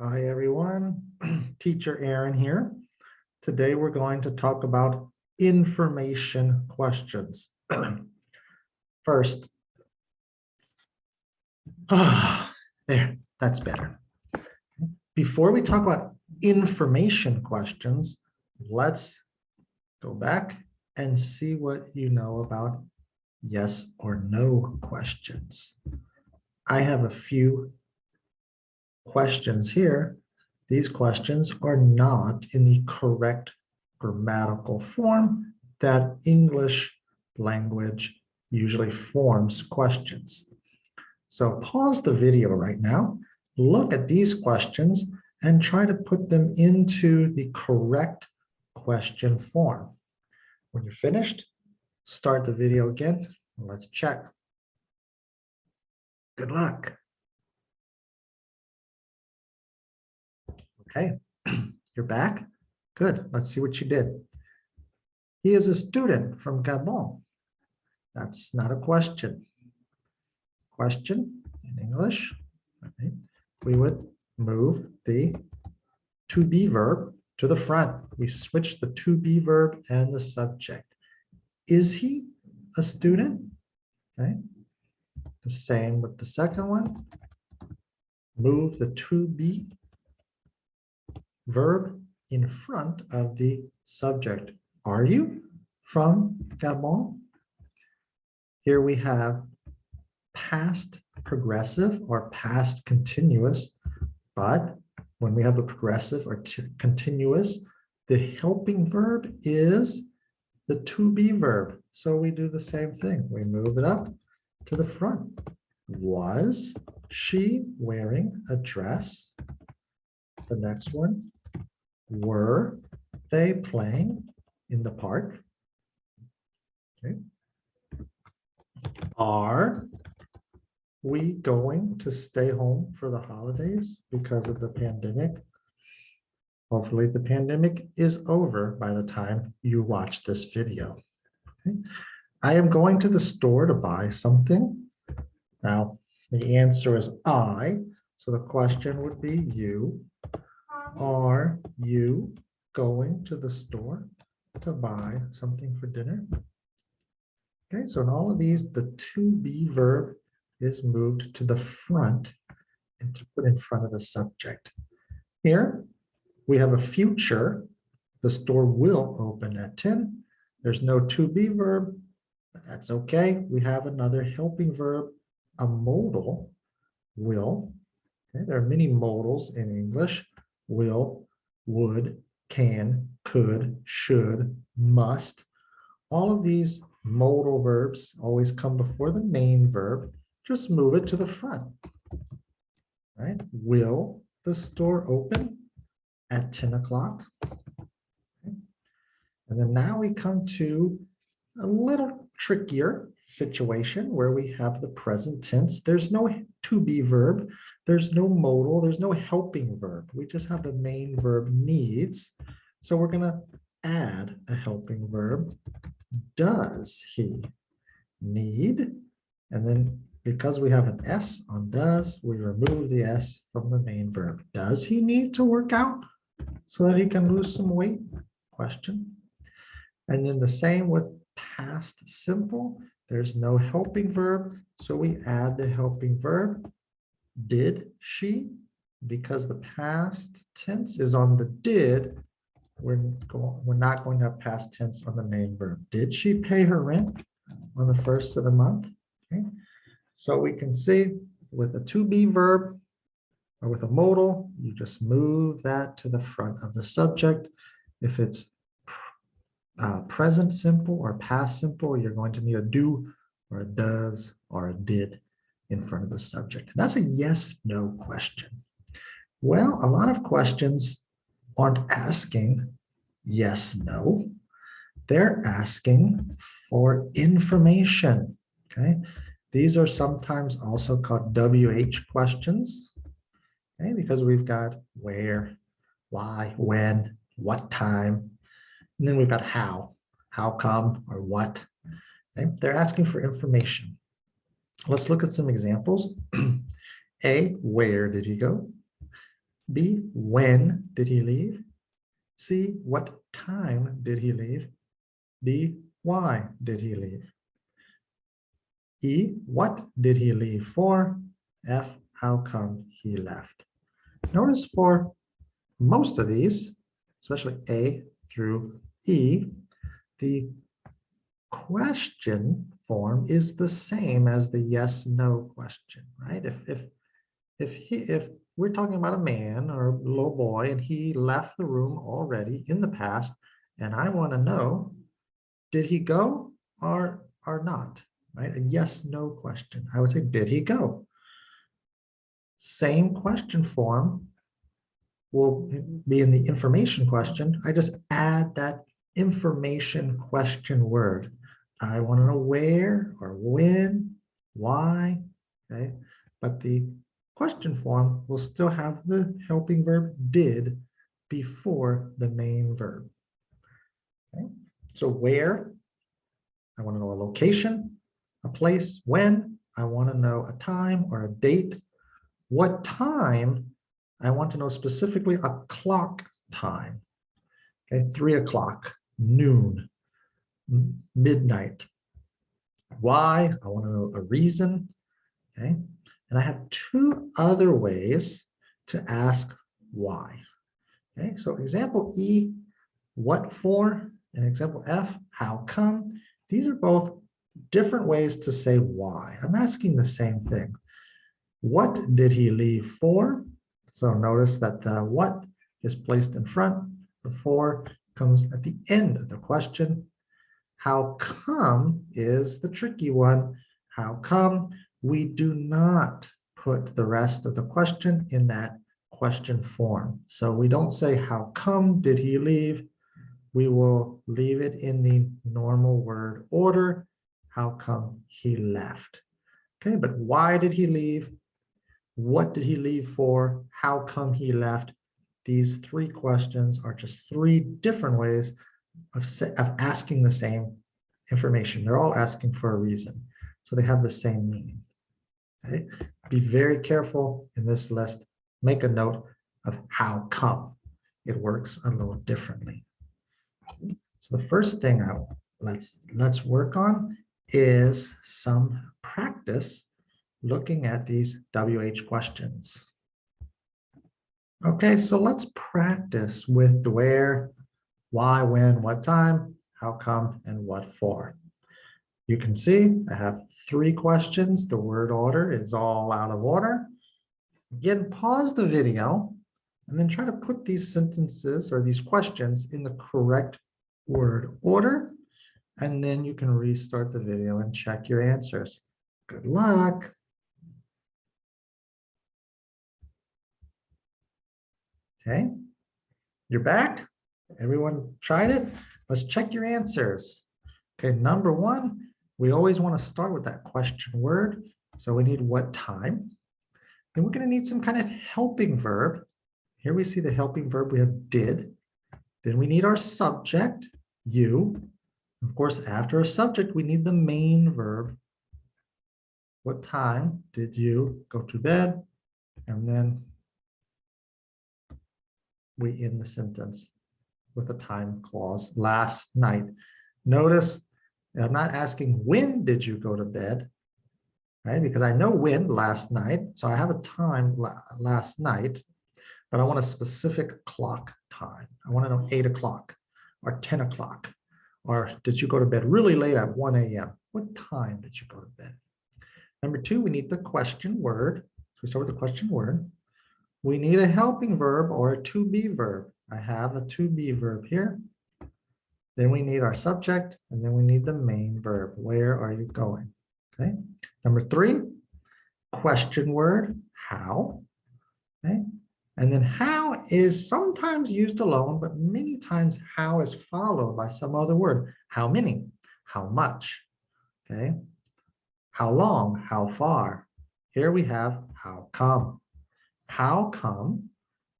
Hi, everyone. Teacher Aaron here. Today, we're going to talk about information questions. First, there, that's better. Before we talk about information questions, let's go back and see what you know about yes or no questions. I have a few questions here. These questions are not in the correct grammatical form that English language usually forms questions. So pause the video right now, look at these questions and try to put them into the correct question form. When you're finished, start the video again. Let's check. Good luck. Okay, you're back. Good. Let's see what you did. He is a student from Gabon. That's not a question. Question in English, right? We would move the to be verb to the front. We switch the to be verb and the subject. Is he a student? Okay. The same with the second one. Move the to be verb in front of the subject. Are you from Gabon? Here we have past progressive or past continuous, but when we have a progressive or continuous, the helping verb is the to be verb. So we do the same thing. We move it up to the front. Was she wearing a dress? The next one. Were they playing in the park? Okay. Are we going to stay home for the holidays because of the pandemic? Hopefully the pandemic is over by the time you watch this video. Okay. I am going to the store to buy something. Now, the answer is I, so the question would be you. Are you going to the store to buy something for dinner? Okay, so in all of these, the to be verb is moved to the front and to put in front of the subject. Here, we have a future. The store will open at 10. There's no to be verb, but that's okay. We have another helping verb, a modal, will. Okay, there are many modals in English. Will, would, can, could, should, must. All of these modal verbs always come before the main verb. Just move it to the front. Right? Will the store open at 10 o'clock? Okay. And then now we come to a little trickier situation where we have the present tense. There's no to be verb. There's no modal. There's no helping verb. We just have the main verb needs. So we're going to add a helping verb. Does he need? And then because we have an S on does, we remove the S from the main verb. Does he need to work out so that he can lose some weight? Question. And then the same with past simple. There's no helping verb, so we add the helping verb. Did she? Because the past tense is on the did, we're not going to have past tense on the main verb. Did she pay her rent on the first of the month? Okay. So we can see with a to be verb or with a modal, you just move that to the front of the subject. If it's present simple or past simple, you're going to need a do or a does or a did in front of the subject. That's a yes, no question. Well, a lot of questions aren't asking yes, no. They're asking for information. Okay. These are sometimes also called WH questions. Okay, because we've got where, why, when, what time. And then we've got how come, or what. Okay? They're asking for information. Let's look at some examples. A, where did he go? B, when did he leave? C, what time did he leave? D, why did he leave? E, what did he leave for? F, how come he left? Notice for most of these, especially A through E, the question form is the same as the yes/no question, right? If we're talking about a man or a little boy and he left the room already in the past, and I want to know, did he go or not? Right? A yes/no question. I would say, did he go? Same question form will be in the information question. I just add that information question word. I want to know where or when, why, okay? But the question form will still have the helping verb did before the main verb. Okay? So where, I want to know a location, a place. When, I want to know a time or a date. What time, I want to know specifically a clock time. Okay, 3 o'clock, noon, midnight. Why, I want to know a reason. Okay, and I have two other ways to ask why. Okay, so example E, what for, and example F, how come. These are both different ways to say why. I'm asking the same thing. What did he leave for? So notice that the what is placed in front, the for comes at the end of the question. How come is the tricky one. How come we do not put the rest of the question in that question form? So we don't say, how come did he leave? We will leave it in the normal word order. How come he left? Okay, but why did he leave? What did he leave for? How come he left? These three questions are just three different ways of asking the same information. They're all asking for a reason. So they have the same meaning. Okay? Be very careful in this list. Make a note of how come. It works a little differently. So the first thing let's work on is some practice looking at these WH questions. Okay, so let's practice with the where, why, when, what time, how come, and what for. You can see I have three questions. The word order is all out of order. Again, pause the video and then try to put these sentences or these questions in the correct word order. And then you can restart the video and check your answers. Good luck. Okay, you're back. Everyone tried it. Let's check your answers. Okay, number one, we always want to start with that question word. So we need what time. Then we're going to need some kind of helping verb. Here we see the helping verb, we have did. Then we need our subject, you. Of course, after a subject, we need the main verb. What time did you go to bed? And then we end the sentence with a time clause, last night. Notice I'm not asking when did you go to bed, right? Because I know when, last night. So I have a time last night, but I want a specific clock time. I want to know 8 o'clock or 10 o'clock, or did you go to bed really late at 1 a.m.? What time did you go to bed? Number two, we need the question word. So we start with the question word. We need a helping verb or a to be verb. I have a to be verb here. Then we need our subject, and then we need the main verb. Where are you going? Okay. Number three, question word, how. Okay. And then how is sometimes used alone, but many times how is followed by some other word. How many? How much? Okay. How long? How far? Here we have how come. How come?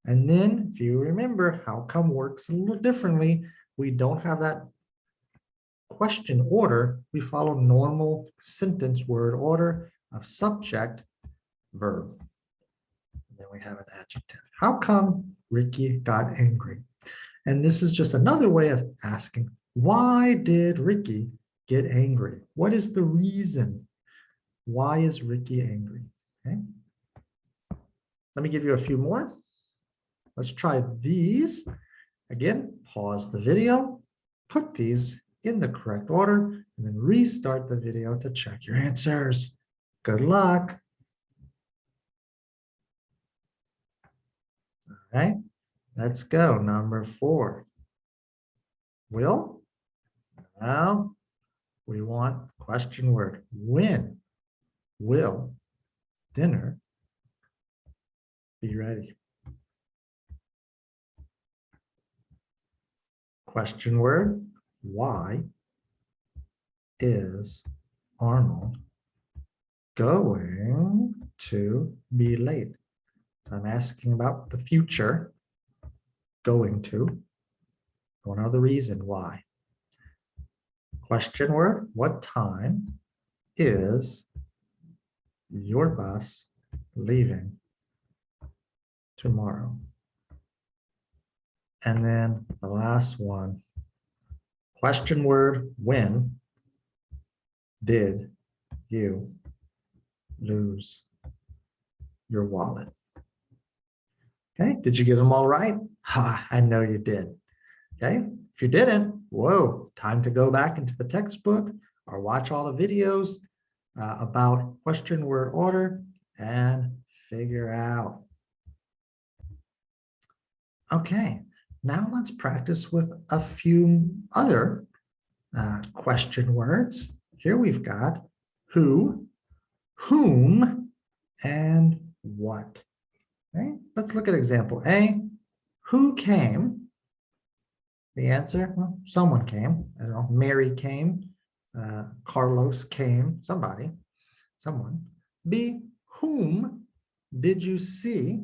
And then if you remember, how come works a little differently. We don't have that question order. We follow normal sentence word order of subject, verb. And then we have an adjective. How come Ricky got angry? And this is just another way of asking, why did Ricky get angry? What is the reason? Why is Ricky angry? Okay. Let me give you a few more. Let's try these. Again, pause the video, put these in the correct order, and then restart the video to check your answers. Good luck. All right, let's go. Number 4. Will. Now we want question word. When will dinner be ready? Question word. Why is Arnold going to be late? So I'm asking about the future, going to. I want to know the reason why. Question word. What time is your bus leaving tomorrow? And then the last one. Question word. When did you lose your wallet? Okay, did you get them all right? Ha, I know you did. Okay, if you didn't, whoa, time to go back into the textbook or watch all the videos about question word order and figure out. Okay, now let's practice with a few other question words. Here we've got who, whom, and what. Okay, let's look at example A. Who came? The answer, well, someone came. I don't know, Mary came, Carlos came, somebody, someone. B, whom did you see?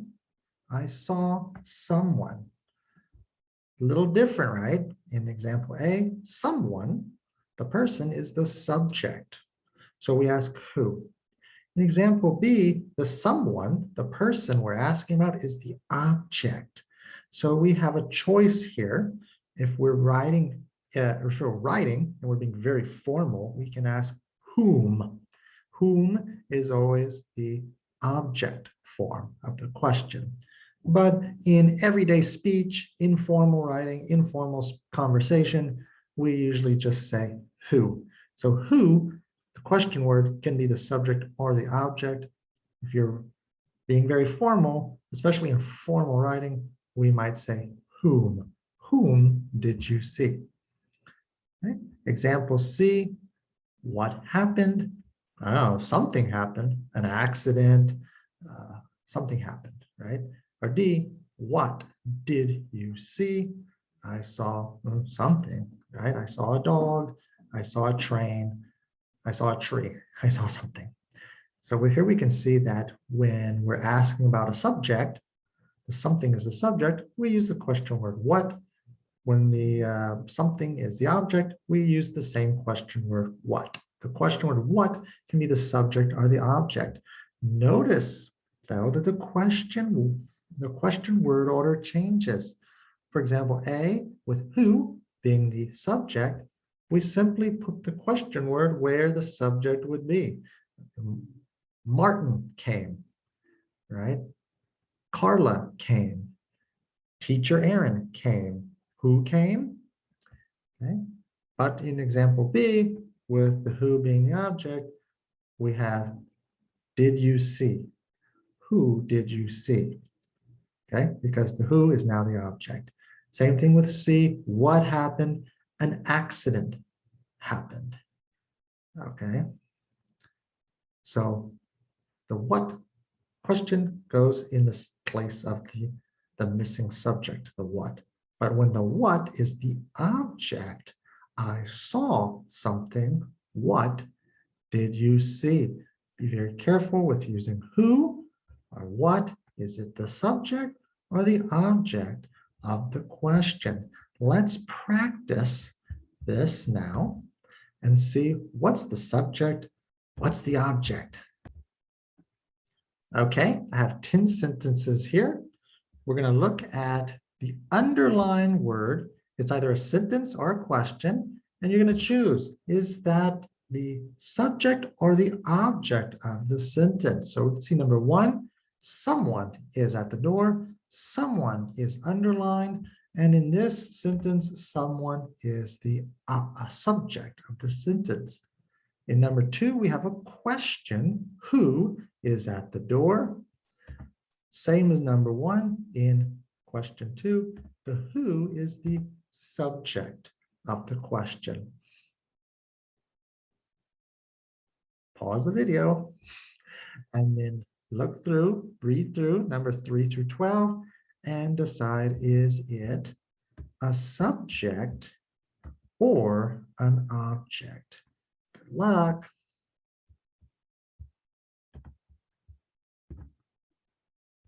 I saw someone. A little different, right? In example A, someone, the person is the subject. So we ask who. In example B, the someone, the person we're asking about is the object. So we have a choice here. If we're writing, and we're being very formal, we can ask whom. Whom is always the object form of the question. But in everyday speech, informal writing, informal conversation, we usually just say who. So who, the question word, can be the subject or the object. If you're being very formal, especially in formal writing, we might say whom. Whom did you see? Okay. Example C, what happened? Oh, something happened, an accident, something happened, right? Or D, what did you see? I saw something, right? I saw a dog, I saw a train, I saw a tree, I saw something. So here we can see that when we're asking about a subject, the something is the subject, we use the question word what. When the something is the object, we use the same question word what. The question word what can be the subject or the object. Notice though that the question word order changes. For example, A, with who being the subject, we simply put the question word where the subject would be. Martin came, right? Carla came. Teacher Aaron came. Who came? Okay. But in example B, with the who being the object, we have did you see? Who did you see? Okay, because the who is now the object. Same thing with C, what happened? An accident happened. Okay, so the what question goes in the place of the missing subject, the what. But when the what is the object, I saw something, what did you see? Be very careful with using who or what. Is it the subject or the object of the question? Let's practice this now and see what's the subject, what's the object. Okay, I have 10 sentences here. We're going to look at the underlined word. It's either a sentence or a question, and you're going to choose, is that the subject or the object of the sentence? So we can see number one, someone is at the door, someone is underlined, and in this sentence, someone is the a subject of the sentence. In number two, we have a question, who is at the door? Same as number one in question two, the who is the subject of the question. Pause the video and then look through, read through number 3 through 12 and decide, is it a subject or an object? Good luck.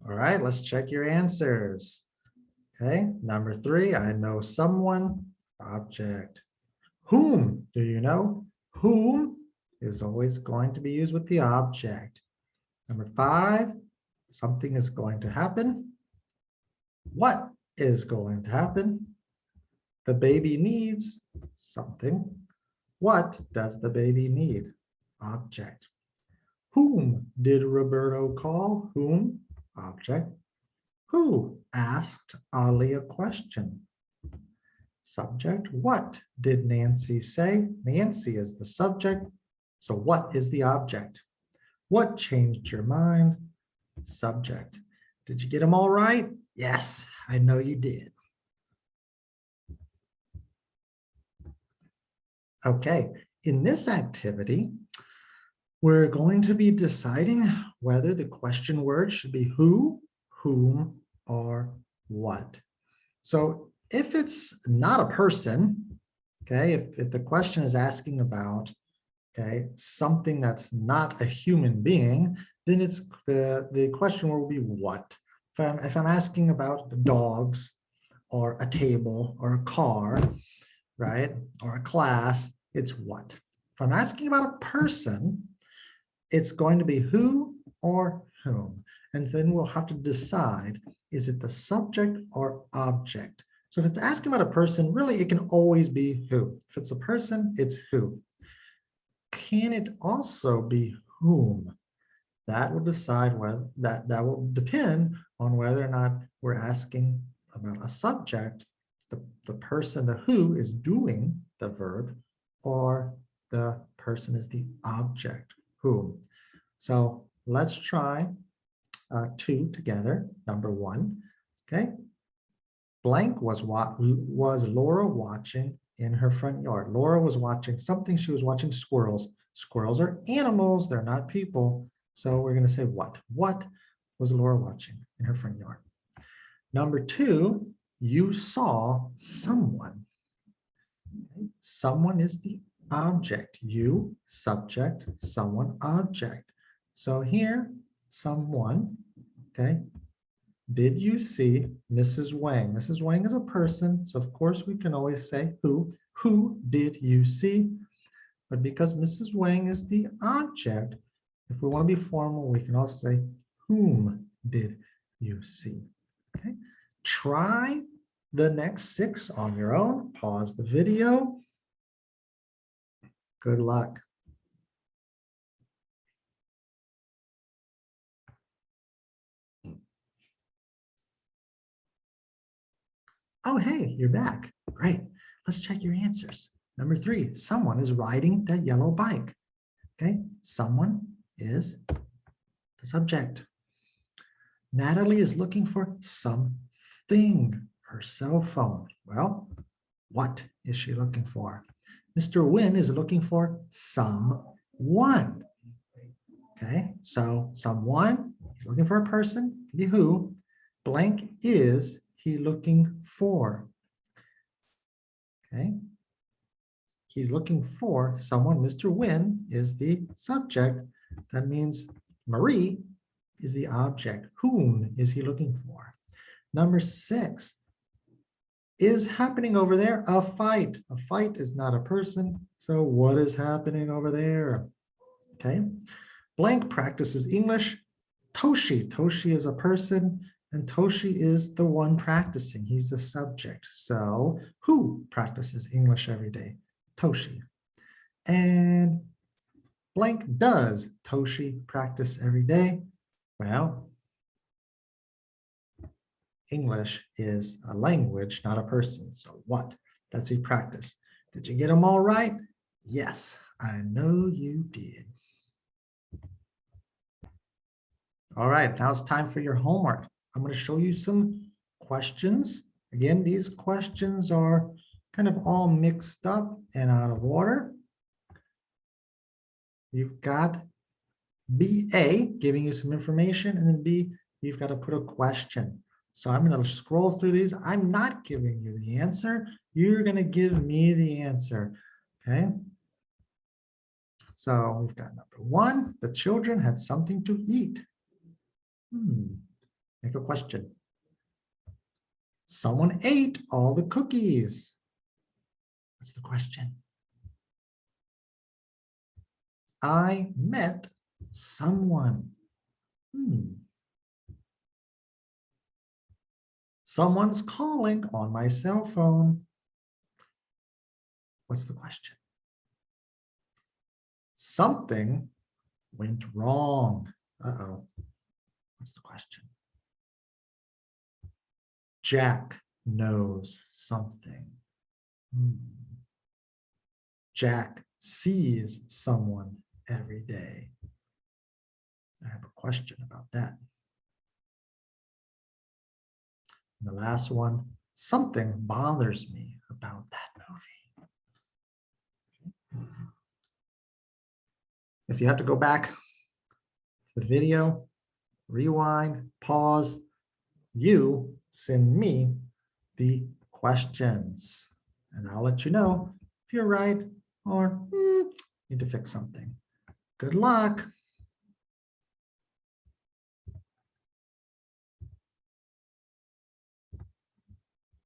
All right, let's check your answers. Okay, number 3, I know someone, object. Whom, do you know? Whom is always going to be used with the object. Number 5, something is going to happen. What is going to happen? The baby needs something. What does the baby need? Object. Whom did Roberto call? Whom? Object. Who asked Ali a question? Subject. What did Nancy say? Nancy is the subject. So what is the object? What changed your mind? Subject. Did you get them all right? Yes, I know you did. Okay, in this activity, we're going to be deciding whether the question word should be who, whom, or what. So if it's not a person, okay, if the question is asking about, okay, something that's not a human being, then it's the question word will be what. If I'm asking about dogs or a table or a car, right, or a class, it's what. If I'm asking about a person, it's going to be who or whom. And then we'll have to decide, is it the subject or object? So if it's asking about a person, really it can always be who. If it's a person, it's who. Can it also be whom? That will decide whether that will depend on whether or not we're asking about a subject, the person, the who is doing the verb, or the person is the object, whom. So let's try two together. Number one, okay. Blank was Laura watching in her front yard. Laura was watching something. She was watching squirrels. Squirrels are animals. They're not people. So we're going to say what? What was Laura watching in her front yard? Number two, you saw someone. Okay. Someone is the object. You, subject, someone, object. So here, someone, okay. Did you see Mrs. Wang? Mrs. Wang is a person, so of course we can always say who. Who did you see? But because Mrs. Wang is the object, if we want to be formal, we can also say whom did you see? Okay. Try the next 6 on your own. Pause the video. Good luck. Oh, hey, you're back. Great. Let's check your answers. Number 3, someone is riding that yellow bike. Okay, someone is the subject. Natalie is looking for something, her cell phone. Well, what is she looking for? Mr. Wynn is looking for someone. Okay, so someone, he's looking for a person, be who, blank is he looking for. Okay, he's looking for someone. Mr. Wynn is the subject. That means Marie is the object. Whom is he looking for? Number 6, is happening over there a fight? A fight is not a person. So what is happening over there? Okay. Blank practices English Toshi. Toshi is a person, and Toshi is the one practicing. He's the subject. So who practices English every day? Toshi. And blank does Toshi practice every day? Well, English is a language, not a person. So what does he practice? Did you get them all right? Yes, I know you did. All right, now it's time for your homework. I'm going to show you some questions. Again, these questions are kind of all mixed up and out of order. You've got BA giving you some information, and then B, you've got to put a question. So I'm going to scroll through these. I'm not giving you the answer. You're going to give me the answer. Okay. So we've got number one, the children had something to eat. Make a question. Someone ate all the cookies. What's the question? I met someone. Someone's calling on my cell phone. What's the question? Something went wrong. Uh-oh. What's the question? Jack knows something. Jack sees someone every day. I have a question about that. And the last one, something bothers me about that movie. If you have to go back to the video, rewind, pause, you send me the questions, and I'll let you know if you're right or need to fix something. Good luck.